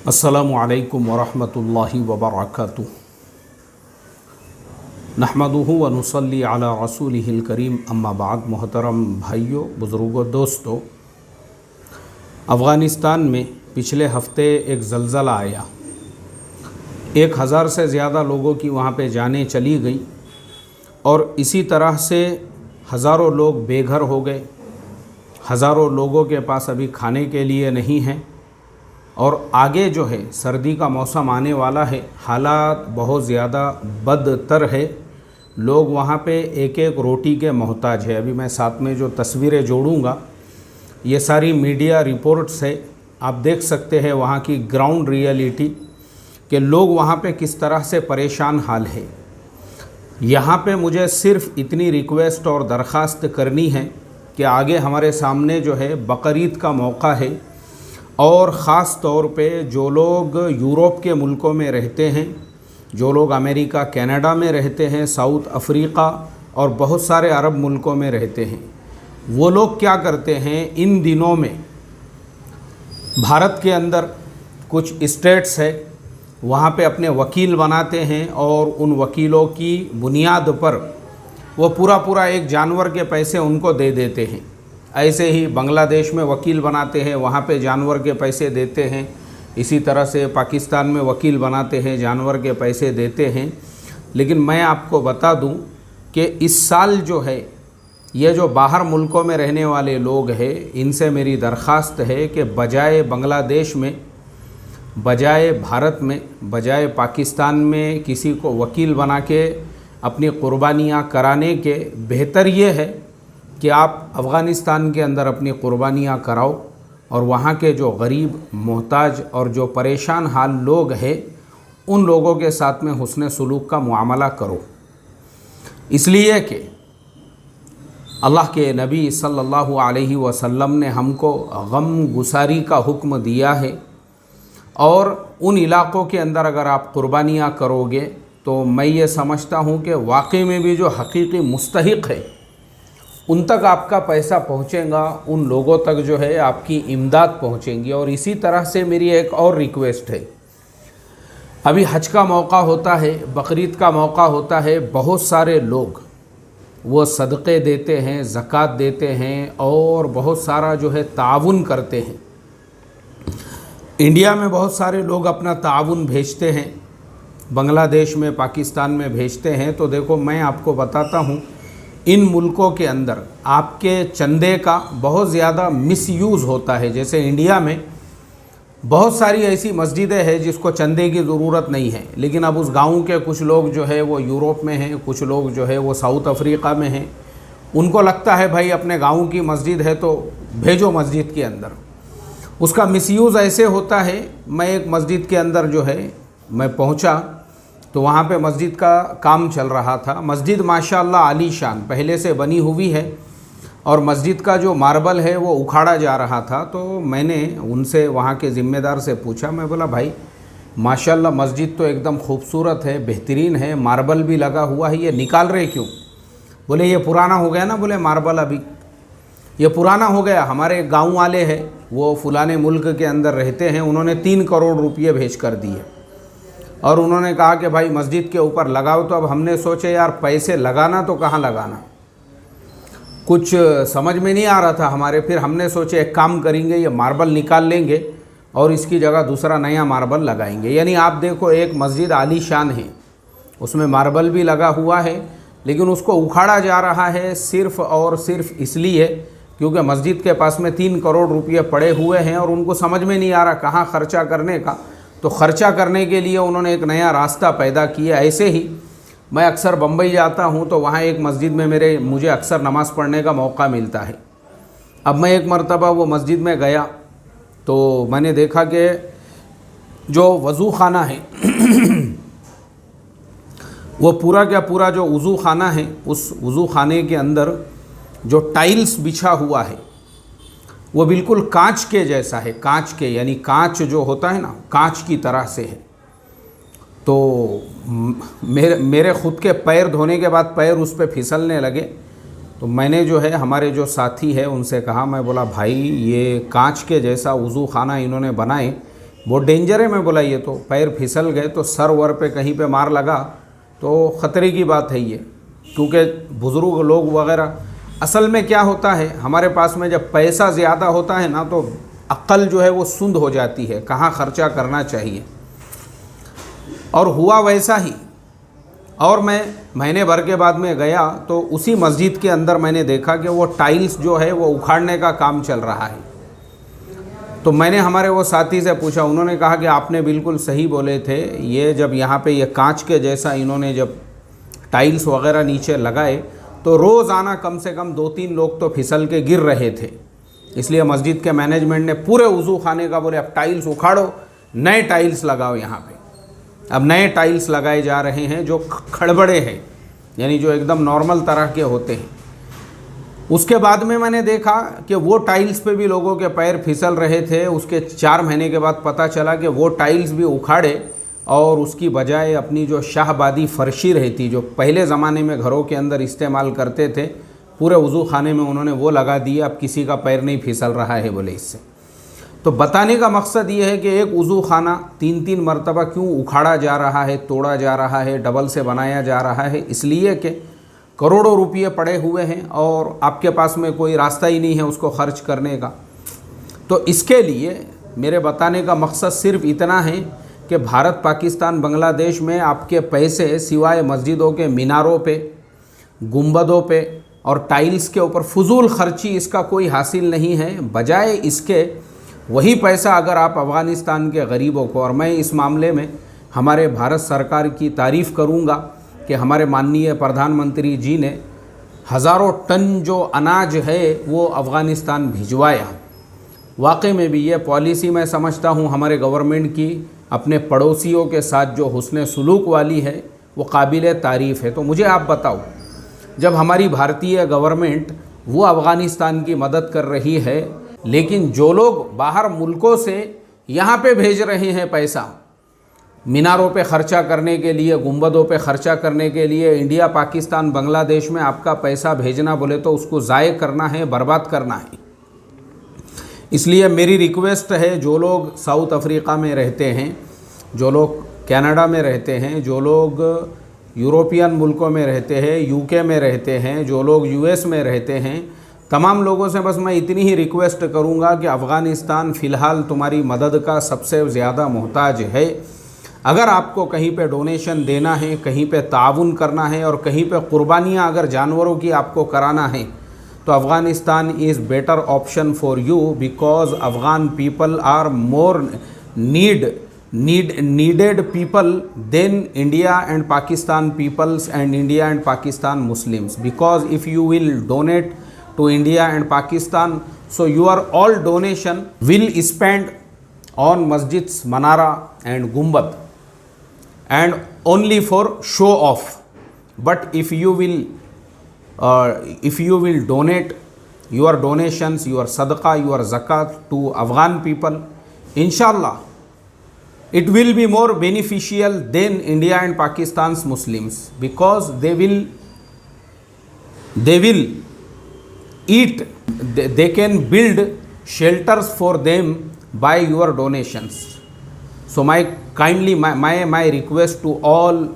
अस्सलामु अलैकुम वरहमतुल्लाहि वबरकातुहू। नहमदुहु व नुसल्ली अला रसूलिहिल करीम, अम्मा बाद। मोहतरम भाइयों, बुज़ुर्गों, दोस्तों, अफ़गानिस्तान में पिछले हफ्ते एक ज़लज़ला आया। 1000 से ज़्यादा लोगों की वहाँ पे जानें चली गई और इसी तरह से हज़ारों लोग बेघर हो गए। हज़ारों लोगों के पास अभी खाने के लिए नहीं है और आगे जो है सर्दी का मौसम आने वाला है। हालात बहुत ज़्यादा बदतर है। लोग वहाँ पे एक एक रोटी के मोहताज है। अभी मैं साथ में जो तस्वीरें जोड़ूंगा ये सारी मीडिया रिपोर्ट्स है, आप देख सकते हैं वहाँ की ग्राउंड रियलिटी कि लोग वहाँ पे किस तरह से परेशान हाल है। यहाँ पे मुझे सिर्फ़ इतनी रिक्वेस्ट और दरख्वास्त करनी है कि आगे हमारे सामने जो है बकरीद का मौका है और ख़ास तौर पे जो लोग यूरोप के मुल्कों में रहते हैं, जो लोग अमेरिका कनाडा में रहते हैं, साउथ अफ्रीका और बहुत सारे अरब मुल्कों में रहते हैं, वो लोग क्या करते हैं इन दिनों में, भारत के अंदर कुछ स्टेट्स है वहाँ पे अपने वकील बनाते हैं और उन वकीलों की बुनियाद पर वो पूरा एक जानवर के पैसे उनको दे देते हैं। ऐसे ही बांग्लादेश में वकील बनाते हैं, वहाँ पे जानवर के पैसे देते हैं। इसी तरह से पाकिस्तान में वकील बनाते हैं, जानवर के पैसे देते हैं। लेकिन मैं आपको बता दूं कि इस साल जो है ये जो बाहर मुल्कों में रहने वाले लोग हैं, इनसे मेरी दरख्वास्त है कि बजाय बांग्लादेश में, बजाय भारत में, बजाय पाकिस्तान में किसी को वकील बना के अपनी क़ुरबानियाँ कराने के, बेहतर ये है कि आप अफ़गानिस्तान के अंदर अपनी क़ुरबानियाँ कराओ और वहाँ के जो गरीब, मोहताज और जो परेशान हाल लोग हैं उन लोगों के साथ में हुस्न सलूक का मुआमला करो। इसलिए कि अल्लाह के नबी सल्लल्लाहु अलैहि वसल्लम ने हमको गम गुसारी का हुक्म दिया है और उन इलाक़ों के अंदर अगर आप क़ुरबानियाँ करोगे तो मैं ये समझता हूँ कि वाकई में भी जो हकीकी मुस्तहिक़ है उन तक आपका पैसा पहुँचेगा, उन लोगों तक जो है आपकी इमदाद पहुँचेंगी। और इसी तरह से मेरी एक और रिक्वेस्ट है, अभी हज का मौका होता है, बकरीद का मौका होता है, बहुत सारे लोग वो सदक़े देते हैं, ज़कात देते हैं और बहुत सारा जो है ताउन करते हैं। इंडिया में बहुत सारे लोग अपना ताउन भेजते हैं, बांग्लादेश में, पाकिस्तान में भेजते हैं। तो देखो मैं आपको बताता हूँ, इन मुल्कों के अंदर आपके चंदे का बहुत ज़्यादा मिसयूज़ होता है। जैसे इंडिया में बहुत सारी ऐसी मस्जिदें हैं जिसको चंदे की ज़रूरत नहीं है, लेकिन अब उस गांव के कुछ लोग जो है वो यूरोप में हैं, कुछ लोग जो है वो साउथ अफ्रीका में हैं, उनको लगता है भाई अपने गांव की मस्जिद है तो भेजो मस्जिद के अंदर। उसका मिसयूज़ ऐसे होता है, मैं एक मस्जिद के अंदर जो है मैं पहुँचा तो वहाँ पे मस्जिद का काम चल रहा था। मस्जिद माशाअल्लाह आलीशान पहले से बनी हुई है और मस्जिद का जो मार्बल है वो उखाड़ा जा रहा था। तो मैंने उनसे, वहाँ के ज़िम्मेदार से पूछा, मैं बोला भाई माशाअल्लाह मस्जिद तो एकदम खूबसूरत है, बेहतरीन है, मार्बल भी लगा हुआ है, ये निकाल रहे क्यों? बोले ये पुराना हो गया ना। बोले मार्बल अभी ये पुराना हो गया, हमारे गाँव वाले हैं वो फ़लाने मुल्क के अंदर रहते हैं, उन्होंने 3 करोड़ रुपये भेज कर दिए और उन्होंने कहा कि भाई मस्जिद के ऊपर लगाओ। तो अब हमने सोचे यार पैसे लगाना तो कहाँ लगाना, कुछ समझ में नहीं आ रहा था हमारे। फिर हमने सोचे एक काम करेंगे, ये मार्बल निकाल लेंगे और इसकी जगह दूसरा नया मार्बल लगाएंगे। यानी आप देखो एक मस्जिद आलीशान है, उसमें मार्बल भी लगा हुआ है, लेकिन उसको उखाड़ा जा रहा है सिर्फ़ और सिर्फ इसलिए क्योंकि मस्जिद के पास में 3 करोड़ रुपये पड़े हुए हैं और उनको समझ में नहीं आ रहा कहाँ ख़र्चा करने का। तो ख़र्चा करने के लिए उन्होंने एक नया रास्ता पैदा किया। ऐसे ही मैं अक्सर बम्बई जाता हूँ तो वहाँ एक मस्जिद में मुझे अक्सर नमाज़ पढ़ने का मौका मिलता है। अब मैं एक मरतबा वो मस्जिद में गया तो मैंने देखा कि जो वज़ू खाना है वो पूरा क्या पूरा जो वज़ू खाना है, उस वज़ू खाने के अंदर जो टाइल्स बिछा हुआ है वो बिल्कुल कांच के जैसा है। कांच के यानी कांच जो होता है ना, कांच की तरह से है। तो मेरे ख़ुद के पैर धोने के बाद पैर उस पर फिसलने लगे। तो मैंने जो है हमारे जो साथी है उनसे कहा, मैं बोला भाई ये कांच के जैसा वज़ू खाना इन्होंने बनाए, बहुत डेंजर है। मैं बोला ये तो पैर फिसल गए तो सर वर पे कहीं पे मार लगा तो ख़तरे की बात है ये, क्योंकि बुज़ुर्ग लोग वगैरह, असल में क्या होता है हमारे पास में जब पैसा ज़्यादा होता है ना तो अक्ल जो है वो सुंद हो जाती है, कहाँ ख़र्चा करना चाहिए। और हुआ वैसा ही। और मैं महीने भर के बाद में गया तो उसी मस्जिद के अंदर मैंने देखा कि वो टाइल्स जो है वो उखाड़ने का काम चल रहा है। तो मैंने हमारे वो साथी से पूछा, उन्होंने कहा कि आपने बिल्कुल सही बोले थे, ये जब यहाँ पे ये कांच के जैसा इन्होंने जब टाइल्स वगैरह नीचे लगाए तो रोज़ाना कम से कम 2-3 लोग तो फिसल के गिर रहे थे। इसलिए मस्जिद के मैनेजमेंट ने पूरे वज़ू खाने का बोले अब टाइल्स उखाड़ो, नए टाइल्स लगाओ यहाँ पे। अब नए टाइल्स लगाए जा रहे हैं जो खड़बड़े हैं, यानी जो एकदम नॉर्मल तरह के होते हैं। उसके बाद में मैंने देखा कि वो टाइल्स पे भी लोगों के पैर फिसल रहे थे। उसके 4 महीने के बाद पता चला कि वो टाइल्स भी उखाड़े और उसकी बजाय अपनी जो शाहबादी फर्शी रहती, जो पहले ज़माने में घरों के अंदर इस्तेमाल करते थे, पूरे वज़ू खाने में उन्होंने वो लगा दिए। अब किसी का पैर नहीं फिसल रहा है बोले इससे। तो बताने का मकसद ये है कि एक वज़ू खाना 3-3 मरतबा क्यों उखाड़ा जा रहा है, तोड़ा जा रहा है, डबल से बनाया जा रहा है, इसलिए कि करोड़ों रुपये पड़े हुए हैं और आपके पास में कोई रास्ता ही नहीं है उसको खर्च करने का। तो इसके लिए मेरे बताने का मकसद सिर्फ इतना है कि भारत, पाकिस्तान, बांग्लादेश में आपके पैसे सिवाय मस्जिदों के मीनारों पे, गुंबदों पे और टाइल्स के ऊपर फजूल खर्ची इसका कोई हासिल नहीं है। बजाय इसके वही पैसा अगर आप अफ़गानिस्तान के गरीबों को, और मैं इस मामले में हमारे भारत सरकार की तारीफ़ करूँगा कि हमारे माननीय प्रधानमंत्री जी ने हज़ारों टन जो अनाज है वो अफ़गानिस्तान भिजवाया। वाकई में भी ये पॉलिसी मैं समझता हूँ हमारे गवर्नमेंट की अपने पड़ोसियों के साथ जो हुस्न सुलूक वाली है वो काबिल तारीफ़ है। तो मुझे आप बताओ, जब हमारी भारतीय गवर्नमेंट वो अफ़गानिस्तान की मदद कर रही है, लेकिन जो लोग बाहर मुल्कों से यहाँ पे भेज रहे हैं पैसा मीनारों पे ख़र्चा करने के लिए, गुंबदों पे ख़र्चा करने के लिए, इंडिया, पाकिस्तान, बांग्लादेश में आपका पैसा भेजना बोले तो उसको ज़ाय करना है, बर्बाद करना है। इसलिए मेरी रिक्वेस्ट है, जो लोग साउथ अफ्रीका में रहते हैं, जो लोग कनाडा में रहते हैं, जो लोग यूरोपियन मुल्कों में रहते हैं, यूके में रहते हैं, जो लोग यूएस में रहते हैं, तमाम लोगों से बस मैं इतनी ही रिक्वेस्ट करूंगा कि अफ़गानिस्तान फ़िलहाल तुम्हारी मदद का सबसे ज़्यादा मोहताज है। अगर आपको कहीं पे डोनेशन देना है, कहीं पे ताउन करना है और कहीं पे कुर्बानियाँ अगर जानवरों की आपको कराना है, तो Afghanistan is better option for you, because Afghan people are more needed people than India and Pakistan peoples and India and Pakistan Muslims. Because if you will donate to India and Pakistan, so your all donation will spend on masjids, manara and gumbad, and only for show off. But if you will donate your donations, your sadaqah, your zakat to Afghan people, inshallah it will be more beneficial than India and Pakistan's Muslims, because they will eat, they can build shelters for them by your donations. So my request to all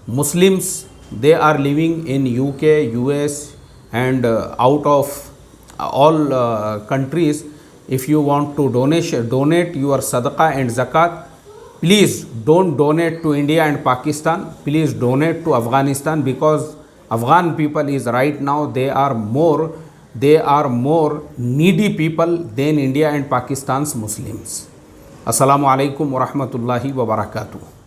Muslims, they are living in UK, US and out of all countries, if you want to donate your sadaqah and zakat, please don't donate to India and Pakistan, please donate to Afghanistan, because Afghan people is right now they are more needy people than India and Pakistan's Muslims. Assalamu alaikum wa rahmatullahi wa barakatuh.